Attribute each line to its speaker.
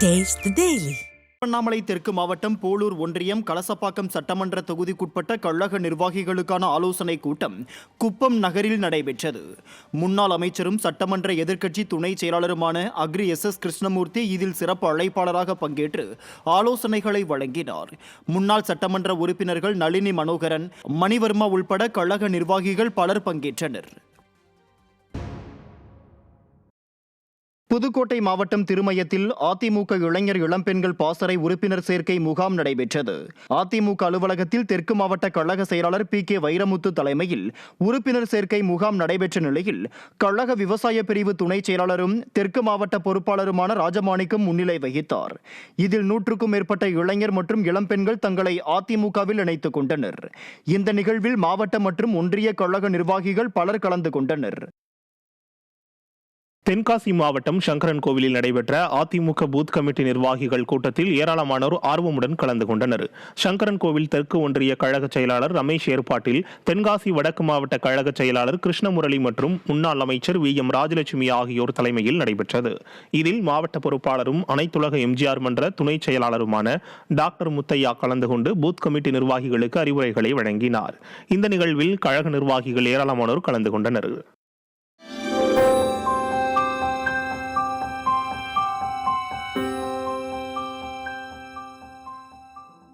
Speaker 1: Taste the Daily.
Speaker 2: Tiruvannamalai தெற்கு மாவட்டம் போலூர் ஒன்றியம் கலசப்பாக்கம் சட்டமன்ற தொகுதிக்குட்பட்ட கழக நிர்வாகிகளுக்கான ஆலோசனை கூட்டம் குப்பம் நகரில் நடைபெற்றது. முன்னாள் அமைச்சரும் சட்டமன்ற எதிர்க்கட்சி துணை செயலாளருமான அக்ரி SS கிருஷ்ணமூர்த்தி இதில் சிறப்பு அழைப்பாளராக பங்கேற்று ஆலோசனைகளை வழங்கினார். முன்னாள் சட்டமன்ற உறுப்பினர்கள் நளினி மனோகரன், மணிவர்மா உள்பட கழக நிர்வாகிகள் பலர் பங்கேற்றனர். புதுக்கோட்டை மாவட்டம் திருமயத்தில் அதிமுக இளைஞர் இளம்பெண்கள் பாசறை உறுப்பினர் சேர்க்கை முகாம் நடைபெற்றது. அதிமுக அலுவலகத்தில் தெற்கு மாவட்ட கழக செயலாளர் PK வைரமுத்து தலைமையில் உறுப்பினர் சேர்க்கை முகாம் நடைபெற்ற நிலையில் கழக விவசாய பிரிவு துணை செயலாளரும் தெற்கு மாவட்ட பொறுப்பாளருமான ராஜமாணிக்கம் முன்னிலை வகித்தார். இதில் 100க்கும் மேற்பட்ட இளைஞர் மற்றும் இளம்பெண்கள் தங்களை அதிமுகவில் இணைத்துக் கொண்டனர். இந்த நிகழ்வில் மாவட்ட மற்றும் ஒன்றிய கழக நிர்வாகிகள் பலர் கலந்து கொண்டனர்.
Speaker 3: தென்காசி மாவட்டம் சங்கரன் கோவிலில் நடைபெற்ற அதிமுக பூத் கமிட்டி நிர்வாகிகள் கூட்டத்தில் ஏராளமானோர் ஆர்வமுடன் கலந்து கொண்டனர். சங்கரன் கோவில் தெற்கு ஒன்றிய கழக செயலாளர் ரமேஷ் ஏற்பாட்டில் தென்காசி வடக்கு மாவட்ட கழக செயலாளர் கிருஷ்ணமுரளி மற்றும் முன்னாள் அமைச்சர் VM ராஜலட்சுமி ஆகியோர் தலைமையில் நடைபெற்றது. இதில் மாவட்ட பொறுப்பாளரும் அனைத்துலக MGR மன்ற துணை செயலாளருமான டாக்டர் முத்தையா கலந்து கொண்டு பூத் கமிட்டி நிர்வாகிகளுக்கு அறிவுரைகளை வழங்கினார். இந்த நிகழ்வில் கழக நிர்வாகிகள் ஏராளமானோர் கலந்து கொண்டனர்.